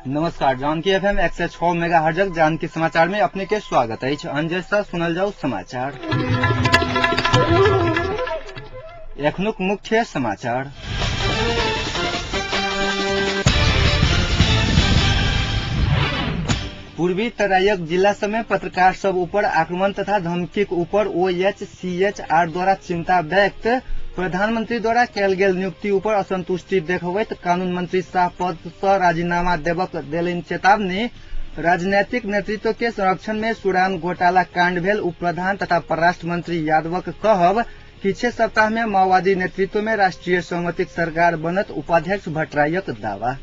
नमस्कार। Janaki FM 106 megahertz Janaki समाचार में अपने के स्वागत है। अंजेसा सुनल जाऊ समाचार। एखनुक मुख्य समाचार। पूर्वी तराईक जिला समेत पत्रकार सब ऊपर आक्रमण तथा धमकी ऊपर OHCHR द्वारा चिंता व्यक्त। प्रधानमंत्री द्वारा कैल गेल नियुक्ति ऊपर असंतुष्टि देखबैत कानून मंत्री शाह पद से राजीनामा देबक देलनि चेतावनी। राजनीतिक नेतृत्व के संरक्षण में सुडान घोटाला कांड भेल। उप प्रधान तथा परराष्ट्र मंत्री यादवक कहब कि 6 सप्ताह में माओवादी नेतृत्व में राष्ट्रीय सहमतिक सरकार बनत। उपाध्यक्ष भट्टराईक दावा।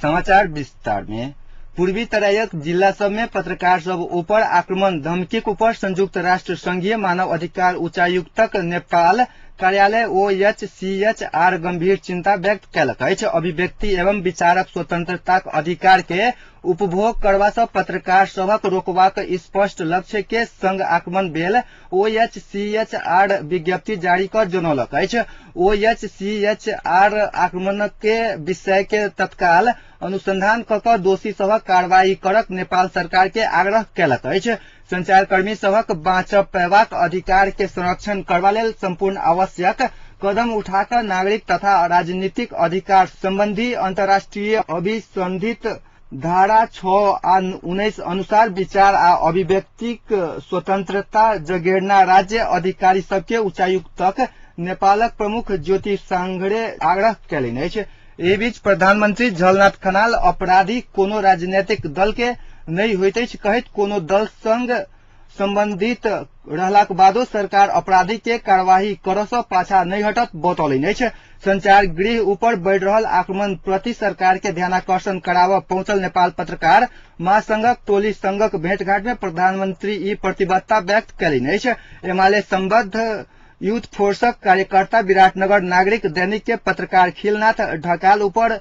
समाचार विस्तार में। पूर्वी तराईक जिला सब में पत्रकार सब ऊपर आक्रमण धमकी ऊपर संयुक्त राष्ट्र संघीय मानव अधिकार उच्चायुक्तक नेपाल कार्यालय OHCHR गंभीर चिंता व्यक्त कयलक अछि। अभिव्यक्ति एवं विचारक स्वतंत्रताक अधिकार के उपभोग करबा सँ पत्रकार सभक रोकबाक स्पष्ट लक्ष्य के संग आक्रमण भेल। OHCHR विज्ञप्ति जारी कर जनौलक अछि। OHCHR आक्रमण के विषय के तत्काल अनुसंधान कऽ दोषी सभक कार्रवाई करक नेपाल सरकार के आग्रह कयलक अछि। संचारकर्मी सभक बाँचब पयबाक अधिकार के संरक्षण करबा लेल संपूर्ण आवश्यक कदम उठाकर नागरिक तथा राजनीतिक अधिकार संबंधी अंतर्राष्ट्रीय अभिसंधित धारा 6 आ 19 अनुसार विचार आ अभिव्यक्तिक स्वतंत्रता जगेर्ना राज्य अधिकारी सबके उच्चायुक्तक नेपालक प्रमुख ज्योति सांघरे आग्रह कयलनि अछि। एहि बीच प्रधानमंत्री झलनाथ खनाल अपराधी कोनो राजनीतिक दल के नहीं होइत अछि कहैत कोनो दल संग संबंधित रहलाक बादो सरकार अपराधी के कार्यवाही करऽ सँ पाछा नहीं हटत बतौलनि अछि। संचार गृह ऊपर बढ़ रहल आक्रमण प्रति सरकार के ध्यानाकर्षण कराबऽ पहुंचल नेपाल पत्रकार महासंघक टोली संघक भेंटघाट में प्रधानमंत्री ई प्रतिबद्धता व्यक्त कयलनि अछि। एमाले संबद्ध यूथ फोर्सक कार्यकर्ता विराटनगर नागरिक दैनिक के पत्रकार खिलनाथ ढकाल ऊपर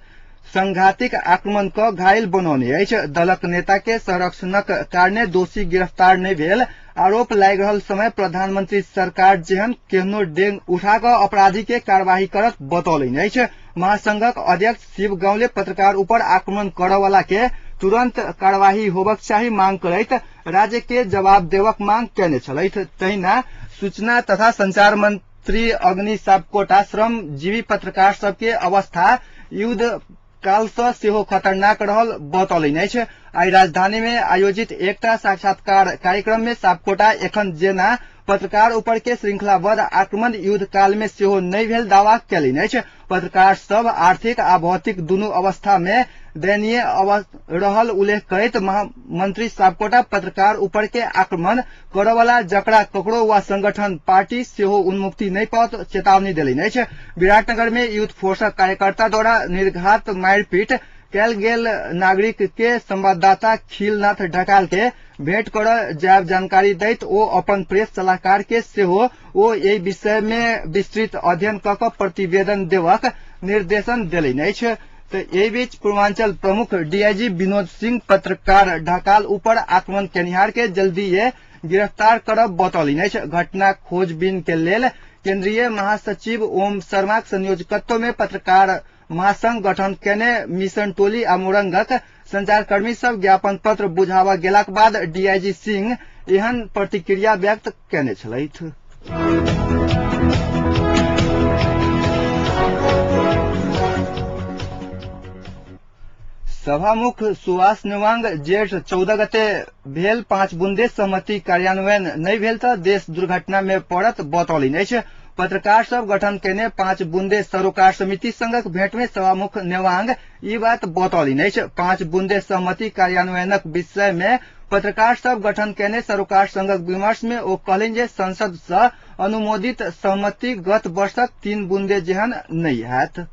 संघातिक आक्रमण क घायल बनौने अछि। दलक नेता के संरक्षणक कारणे दोषी गिरफ्तार नहीं भेल आरोप लागि रहल समय प्रधानमंत्री सरकार जेहन केहनो डेंग उठा क अपराधी के कार्यवाही करत बतौलनि अछि। महासंघक अध्यक्ष शिव गाउँले पत्रकार ऊपर आक्रमण करऽ वाला के तुरंत कार्यवाही होबक चाही मांग करैत राज्य के जवाब देबक मांग कयने छलथि। तहिना सूचना तथा संचार मंत्री अग्नि सापकोटा श्रम जीवी पत्रकार सबके अवस्था युद्ध काल से सेहो खतरनाक रहल बतौलनि अछि। आई राजधानी में आयोजित एकटा साक्षात्कार कार्यक्रम में सापकोटा एखन जेना पत्रकार ऊपर के श्रृंखलाबद्ध आक्रमण युद्ध काल में सेहो नहीं भेल दावा कयलनि अछि। पत्रकार सब आर्थिक आ भौतिक दुनू अवस्था में दयनीय रहल उल्लेख करैत मंत्री सापकोटा पत्रकार ऊपर के आक्रमण करऽ वाला जकरा ककरो वा संगठन पार्टी सेहो उन्मुक्ति नहीं पाओत चेतावनी देलनि अछि। विराटनगर में यूथ फोर्सक कार्यकर्ता द्वारा निर्घात मारपीट कयल गेल नागरिक के संवाददाता खिलनाथ ढकाल के भेंट करऽ जायब जानकारी दैत ओ अपन प्रेस सलाहकार के सेहो एहि विषय में विस्तृत अध्ययन कऽ प्रतिवेदन देबक निर्देशन देलनि अछि। एहि बीच पूर्वांचल प्रमुख DIG विनोद सिंह पत्रकार ढकाल ऊपर आक्रमण केनिहार के जल्दीए गिरफ्तार करब बतौलनि अछि। घटना खोजबीन के लेल केंद्रीय महासचिव ओम शर्माक संयोजकत्व में पत्रकार महासंघ गठन केने मिशन टोली आ मोरंगक संचारकर्मी सब ज्ञापन पत्र बुझावा गेलाक बाद DIG सिंह एहन प्रतिक्रिया व्यक्त केने छलथि। सभामुख सुभाष नेवांग जेठ 14 गते भेल 5 बुंदे सहमति कार्यान्वयन नहीं भेल त देश दुर्घटना में पड़त बतौलनि अछि। पत्रकार सब गठन केने 5 बुंदे सरोकार समिति संघक भेंट में सभामुख नेवांग ई बात बतौलनि अछि। 5 बुंदे सहमति कार्यान्वयनक विषय में पत्रकार सब गठन केने सरोकार संघक विमर्श में ओ कहलनि जे संसद से अनुमोदित सहमति गत वर्षक 3 बुंदे जेहन नहीं हैत।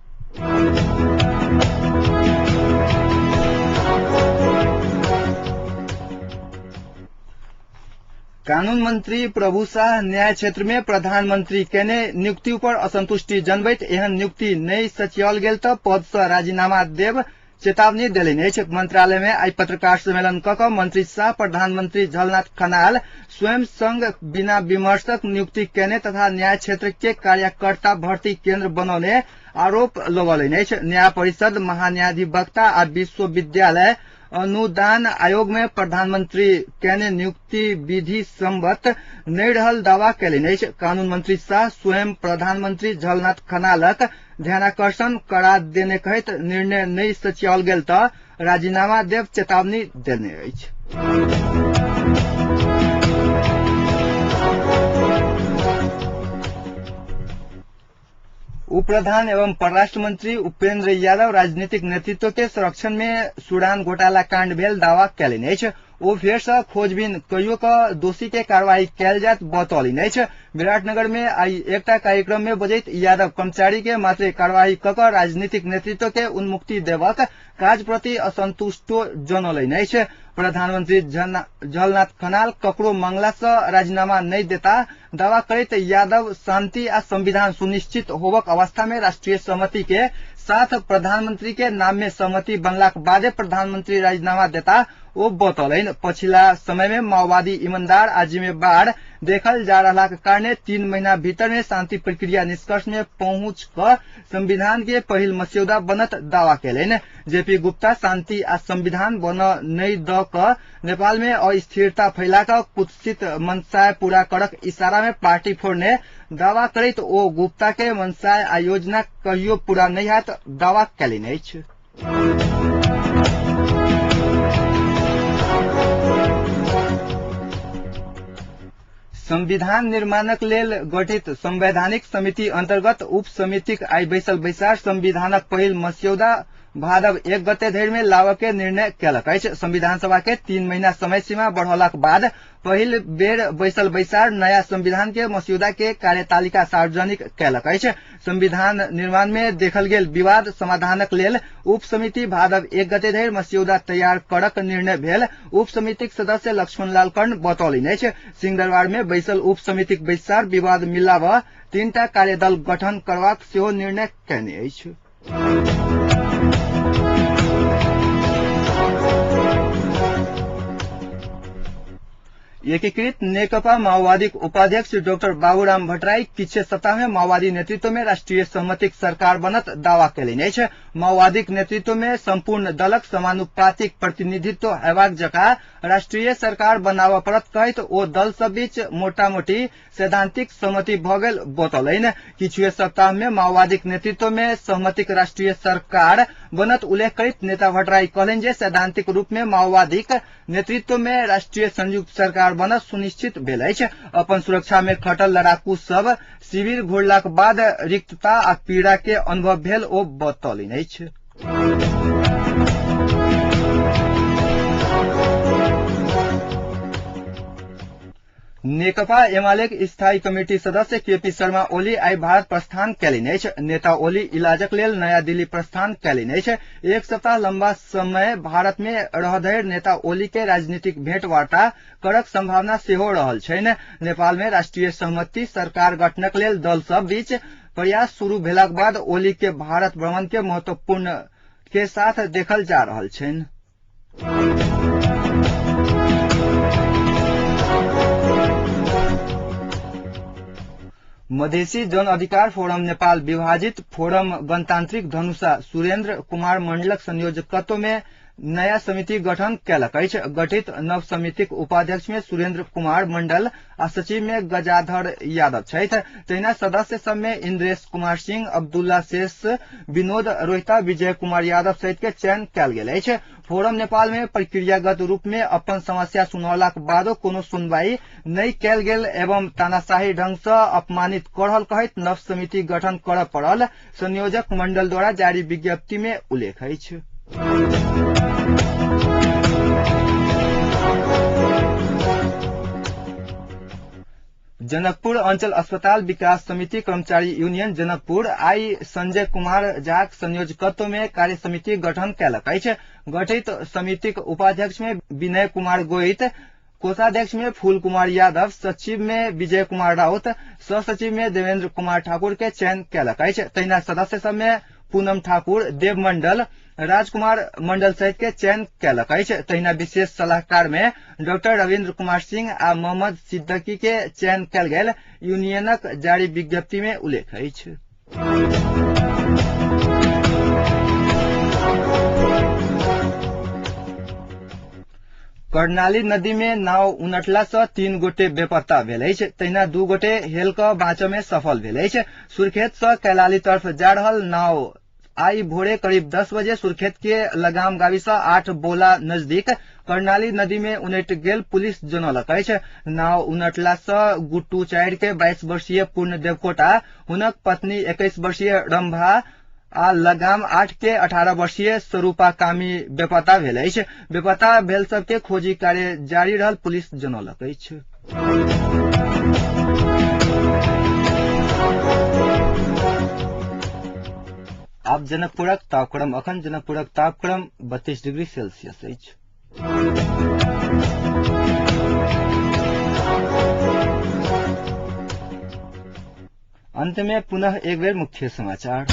कानून मंत्री प्रभु शाह न्याय क्षेत्र में प्रधानमंत्री केने नियुक्ति पर असंतुष्टि जनबैत एहन नियुक्ति नहीं सचियाल गेल त पद से राजीनामा देब चेतावनी देलनि अछि। मंत्रालय में आई पत्रकार सम्मेलन कऽ कऽ मंत्री शाह प्रधानमंत्री झलनाथ खनाल स्वयं संग बिना विमर्शक नियुक्ति केने तथा न्याय क्षेत्र के कार्यकर्ता भर्ती केंद्र बनौने आरोप लगौलनि अछि। न्याय परिषद महान्यायाधिवक्ता आ विश्वविद्यालय अनुदान आयोग में प्रधानमंत्री केने नियुक्ति विधि सम्मत नहीं रहल दावा कयलनि अछि। कानून मंत्री शाह स्वयं प्रधानमंत्री झलनाथ खनालक ध्यानाकर्षण करा देने कहैत निर्णय नहीं सच्याओल गेल तऽ राजीनामा देव चेतावनी देने अछि। उप प्रधान एवं परराष्ट्र मंत्री उपेंद्र यादव राजनीतिक नेतृत्व के संरक्षण में सूडान घोटाला कांड भेल दावा कयलनि अछि। ओ फेर सँ खोजबीन कइयो कऽ दोषी के कार्रवाई कयल जायत बतौलनि अछि। विराटनगर में आई एकटा कार्यक्रम में बजैत यादव कर्मचारी के मात्र कार्रवाई कऽ कऽ राजनीतिक नेतृत्व के उन्मुक्ति देबाक काज प्रति असंतुष्टो जनौलनि अछि। प्रधानमंत्री झलनाथ खनाल ककरो मंगला सँ राजीनामा नहीं देता दावा करैत यादव शांति आ संविधान सुनिश्चित होबक अवस्था में राष्ट्रीय सहमति के साथ प्रधानमंत्री के नाम में सहमति बनलाक बादे प्रधानमंत्री राजीनामा देता ओ बतौलनि। पछिला समय में माओवादी ईमानदार आ जिम्मेवार देखल जा रहा कारणे 3 महीना भीतर में शांति प्रक्रिया निष्कर्ष में पहुंच कर संविधान के पहिल मस्यौदा बनत दावा कयलनि। जेपी गुप्ता शांति आ संविधान बन नहीं द क नेपाल में अस्थिरता फैला कर कुत्सित मनसाय पूरा करक इशारा में पार्टी फोड़ने दावा करैत ओ गुप्ता के मनसाय आ योजना कहियो पूरा नहीं हैत दावा कयलनि अछि। संविधान निर्माणक लेल गठित संवैधानिक समिति अंतर्गत उप समितिक आई बैसल बैसार संविधानक पहिल मस्यौदा भादव 1 गते धरि में लाबऽ के निर्णय कयलक अछि। संविधान सभा के 3 महीना समय सीमा बढ़ौलाक बाद पहिल बेर बैसल बैसार नया संविधान के मस्यौदा के कार्यतालिका सार्वजनिक कयलक अछि। संविधान निर्माण में देखल गेल विवाद समाधानक लेल उप समिति भादव 1 गते धरि मस्यौदा तैयार करक निर्णय भेल। उप समितिक सदस्य लक्ष्मण लाल कर्ण बतौलनि अछि। सिंहदरबार में बैसल उप समितिक बैसार विवाद मिलाबऽ 3टा कार्यदल गठन करबाक सेहो निर्णय कयने अछि। एकीकृत नेकपा माओवादी उपाध्यक्ष डॉक्टर बाबूराम भट्टराई किछु सप्ताह में माओवादी नेतृत्व में राष्ट्रीय सहमतिक सरकार बनत दावा कयलनि अछि। माओवादीक नेतृत्व में संपूर्ण दलक समानुपातिक प्रतिनिधित्व हेबाक जकाँ राष्ट्रीय सरकार बनाबऽ पड़त कहैत ओ दल सब बीच मोटा मोटी सैद्धांतिक सहमति भऽ गेल बतौलनि। किछुए सप्ताह में माओवादीक नेतृत्व में सहमतिक राष्ट्रीय सरकार बनत उल्लेख करैत नेता भट्टराई कहलनि जे सैद्धांतिक रूप में माओवादीक नेतृत्व में राष्ट्रीय संयुक्त सरकार बनत सुनिश्चित भेल अछि। अपन सुरक्षा में खटल लड़ाकू सब शिविर घोड़लाक बाद रिक्तता आ पीड़ा के अनुभव भेल ओ बतौलनि अछि। नेकपा एमालेक स्थायी कमिटी सदस्य केपी शर्मा ओली आई भारत प्रस्थान कयलनि अछि। नेता ओली इलाजक लेल नया दिल्ली प्रस्थान कयलनि अछि। 1 सप्ताह लंबा समय भारत में रह धरि नेता ओली के राजनीतिक भेंट वार्ता करक संभावना सेहो रहल छनि। नेपाल में राष्ट्रीय सहमति सरकार गठनक लेल दल सब बीच प्रयास शुरू भेलाक बाद ओली के भारत भ्रमण के महत्वपूर्ण के साथ देखल जा रहल छनि। मधेसी जन अधिकार फोरम नेपाल विभाजित फोरम गणतान्त्रिक धनुषा सुरेन्द्र कुमार मंडलक संयोजकत्व में नया समिति गठन कयलक अछि। गठित नव समितिक उपाध्यक्ष में सुरेन्द्र कुमार मंडल आ सचिव में गजाधर यादव छथि। तहिना सदस्य सब में इंद्रेश कुमार सिंह, अब्दुल्ला शेष, विनोद रोहिता, विजय कुमार यादव सहित के चयन कयल गेल अछि। फोरम नेपाल में प्रक्रियागत रूप में अपन समस्या सुनौलाक बादो कोनो सुनवाई नहीं कयल गेल एवं तानाशाही ढंग से अपमानित कऽ रहल कहैत नव समिति गठन करऽ पड़ल संयोजक मंडल द्वारा जारी विज्ञप्ति में उल्लेख अछि। जनकपुर अंचल अस्पताल विकास समिति कर्मचारी यूनियन जनकपुर आई संजय कुमार झाक संयोजकत्व में कार्य समिति गठन कयलक अछि। गठित समितिक उपाध्यक्ष में विनय कुमार गोहित, कोषाध्यक्ष में फूल कुमार यादव, सचिव में विजय कुमार राउत, सह सचिव में देवेंद्र कुमार ठाकुर के चयन कयलक अछि। तहिना सदस्य सब में पूनम ठाकुर, देव मंडल, राजकुमार मंडल सहित के चयन कैलक अछि। तहिना विशेष सलाहकार में डॉक्टर रविन्द्र कुमार सिंह आ मोहम्मद सिद्दीकी के चयन कैल गेल यूनियनक जारी विज्ञप्ति में उल्लेख अछि। कर्णाली नदी में नाव उनटला सँ 3 गोटे बेपत्ता भेल अछि। तहिना 2 गोटे हेल क बाँचय में सफल भेल अछि। सुर्खेत सँ कैलाली तरफ जा रहल नाव आई भोरे करीब 10 बजे सुर्खेत के लगाम गाविस 8 बोला नजदीक कर्णाली नदी में उनटि गेल पुलिस जनौलक अछि। नाव उनटला सँ गुट्टू 4 के 22 वर्षीय पूर्ण देवकोटा, हुनक पत्नी 21 वर्षीय रंभा आ लगाम 8 के 18 वर्षीय स्वरूपा कामी बेपत्ता भेल अछि। बेपत्ता भेल सबके खोजी कार्य जारी रहल पुलिस जनौलक अछि। आब जनकपुरक तापक्रम। अखन जनकपुरक तापक्रम 32 डिग्री सेल्सियस अछि। अंत में पुनः एक बेर मुख्य समाचार।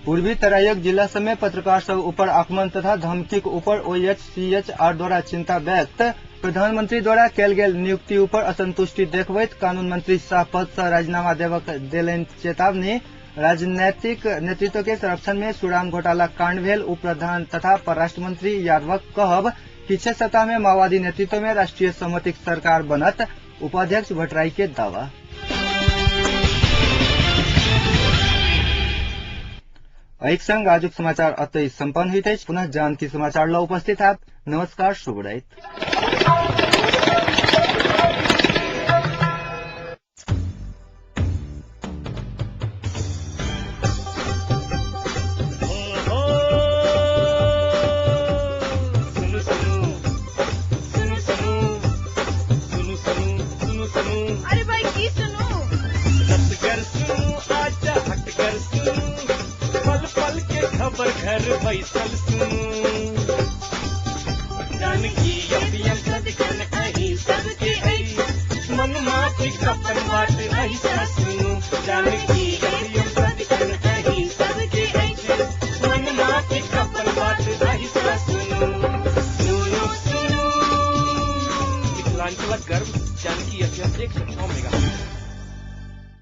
पूर्वी तराईक जिला सब में पत्रकार सब ऊपर आक्रमण तथा धमकी के ऊपर OHCHR द्वारा चिंता व्यक्त। प्रधानमंत्री द्वारा कैल गेल नियुक्ति ऊपर असंतुष्टि देखबैत कानून मंत्री शाह पद से राजीनामा देलनि चेतावनी। राजनैतिक नेतृत्व के संरक्षण में सुरांग घोटाला कांड भेल। उप प्रधान तथा परराष्ट्र मंत्री यादवक कहब कि 6 सप्ताह में माओवादी नेतृत्व में राष्ट्रीय सहमति सरकार बनत। उपाध्यक्ष भट्टराई के दावा। एक संग आजुक समाचार अतै संपन्न हुई थे। पुनः जानकी समाचार ल उपस्थित आप। नमस्कार, शुभ रात। अरे भाई की सुनो, पल के खबर घर बैसल सुनू। जानकी अभियन सदकन अही सबके ऐ मन माटी कपन बात अही सुनू। जानकी अभियन सदकन अही सबके ऐ मन माटी कपन बात